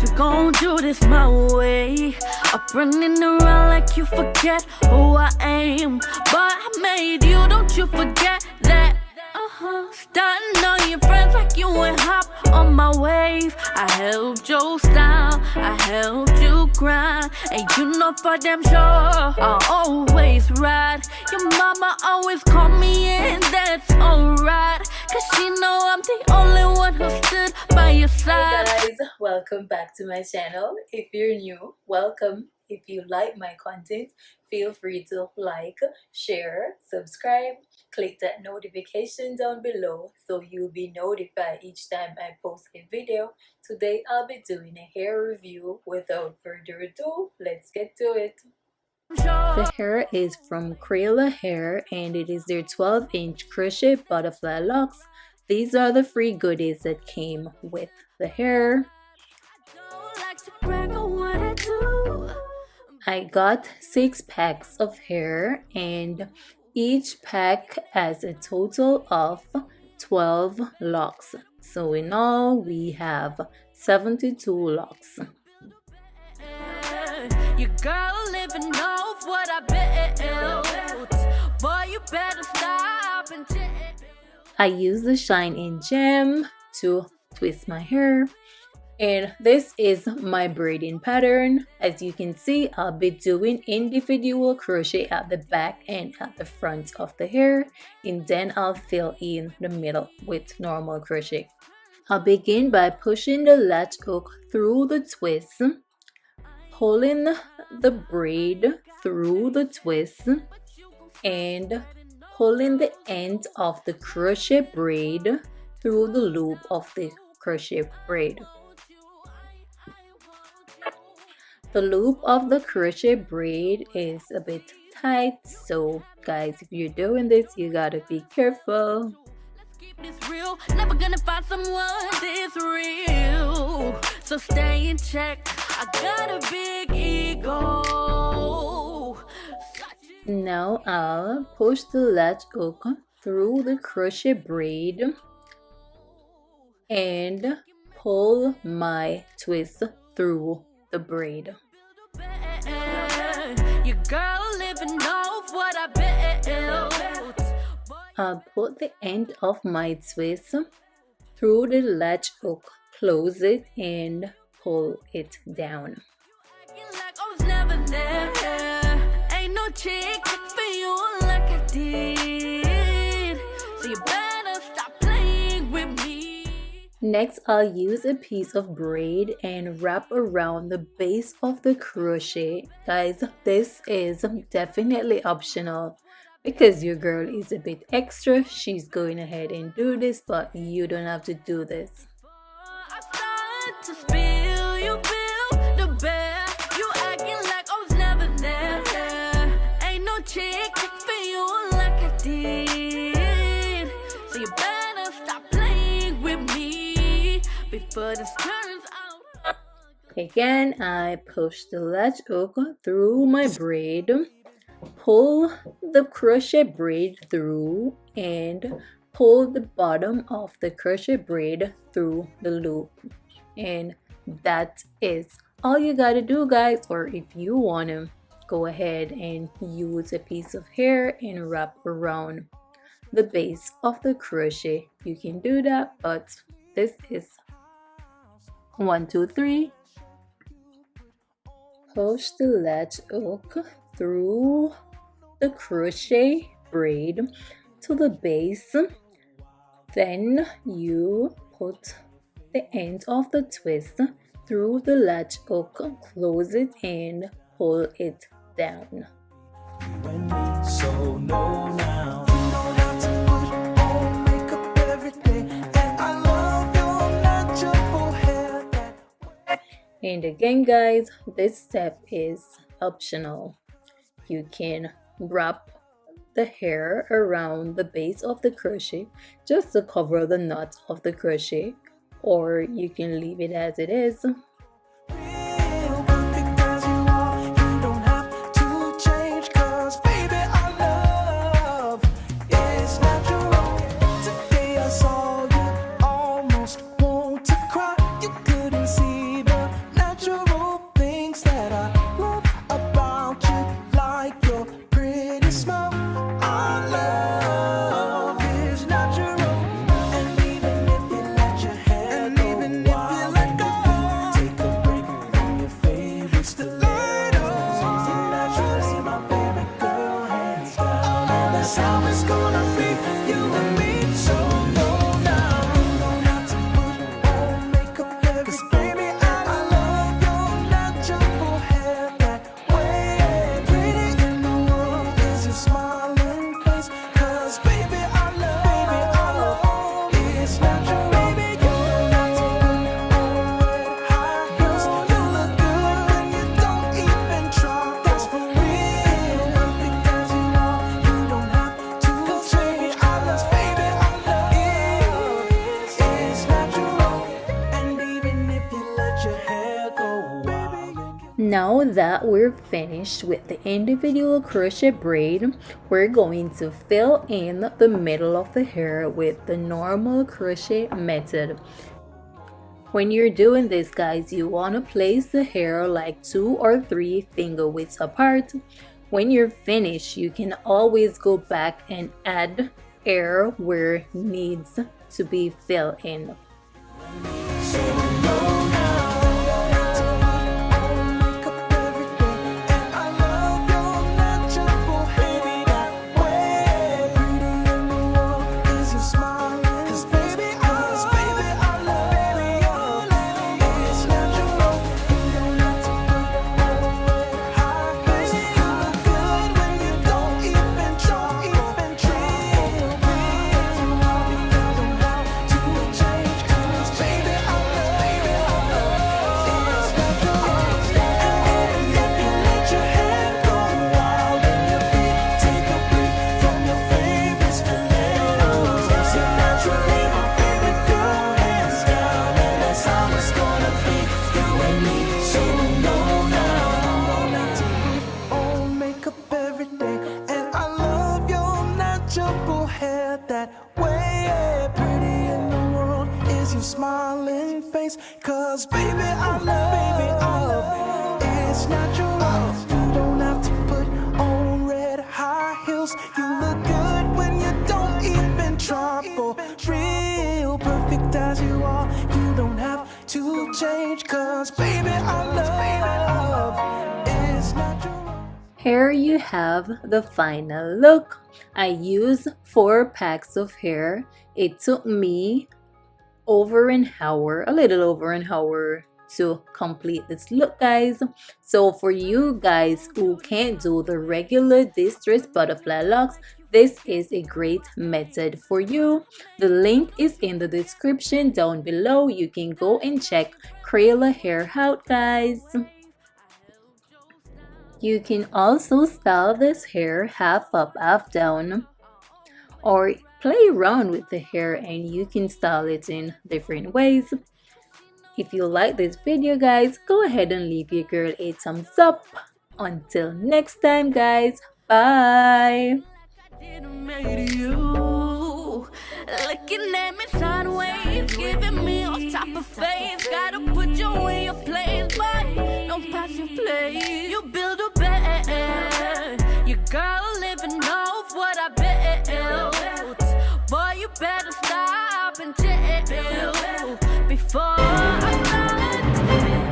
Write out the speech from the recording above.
We gon' do this my way. Up running around like you forget who I am. But I made you, don't you forget that. Starting on your friends like you ain't hop on my wave. I helped you style, I helped you grind. And you know for damn sure I'll always ride. Your mama always call me and that's alright. Cause she know I'm the only one who stood by your side. Hey guys, welcome back to my channel. If you're new, welcome. If you like my content, feel free to like, share, subscribe, click that notification down below so you'll be notified each time I post a video. Today I'll be doing a hair review. Without further ado, let's get to it. The hair is from Kraler hair and it is their 12-inch crochet butterfly locks. These are the free goodies that came with the hair. I got 6 packs of hair and each pack has a total of 12 locks. So in all we have 72 locks. Your girl living off what I built. Boy, you better stop and I use the Shine In Gem to twist my hair. And this is my braiding pattern. As you can see, I'll be doing individual crochet at the back and at the front of the hair, and then I'll fill in the middle with normal crochet. I'll begin by pushing the latch hook through the twist, pulling the braid through the twist, and pulling the end of the crochet braid through the loop of the crochet braid. The loop of the crochet braid is a bit tight, so guys, if you're doing this, you gotta be careful. Let's keep this real. Never gonna find someone this real. So stay in check. I got a big ego. Now I'll push the latch hook through the crochet braid and pull my twist through the braid. Your girl living off what I built. I'll put the end of my twist through the latch hook, close it and pull it down. Like I was never there. Ain't no chick for you like I did. So you better stop playing with me. Next, I'll use a piece of braid and wrap around the base of the crochet. Guys, this is definitely optional because your girl is a bit extra. She's going ahead and do this, but you don't have to do this. I started to spill, you built the bear. You acting like I was never there. Ain't no chick for you like I did. So you better stop playing with me before this turns out. Again, I push the latch hook through my braid, pull the crochet braid through, and pull the bottom of the crochet braid through the loop. And that is all you gotta do, guys. Or if you want to go ahead and use a piece of hair and wrap around the base of the crochet, you can do that. But this is 1, 2, 3. Push the latch hook through the crochet braid to the base. Then you put the end of the twist through the latch hook, close it and pull it down. So no now. You don't have to put on makeup every day, and I love your natural hair. And again, guys, this step is optional. You can wrap the hair around the base of the crochet just to cover the knot of the crochet, or you can leave it as it is. Now that we're finished with the individual crochet braid, we're going to fill in the middle of the hair with the normal crochet method. When you're doing this, guys, you want to place the hair like 2 or 3 finger widths apart. When you're finished, you can always go back and add air where it needs to be filled in. Smiling face, 'cause baby I love, it's natural. You don't have to put on red high heels. You look good when you don't even try, for real, perfect as you are. You don't have to change, 'cause baby I love, it's natural. Here you have the final look. I used 4 packs of hair. It took me over an hour, a little over an hour, to complete this look, guys. So for you guys who can't do the regular distress butterfly locks, this is a great method for you. The link is in the description down below. You can go and check Kraler hair out, guys. You can also style this hair half up, half down, or play around with the hair and you can style it in different ways. If you like this video, guys, go ahead and leave your girl a thumbs up. Until next time, guys, bye. Looking at me sideways, giving me all type of face. Gotta put you in your place, but don't pass your place. You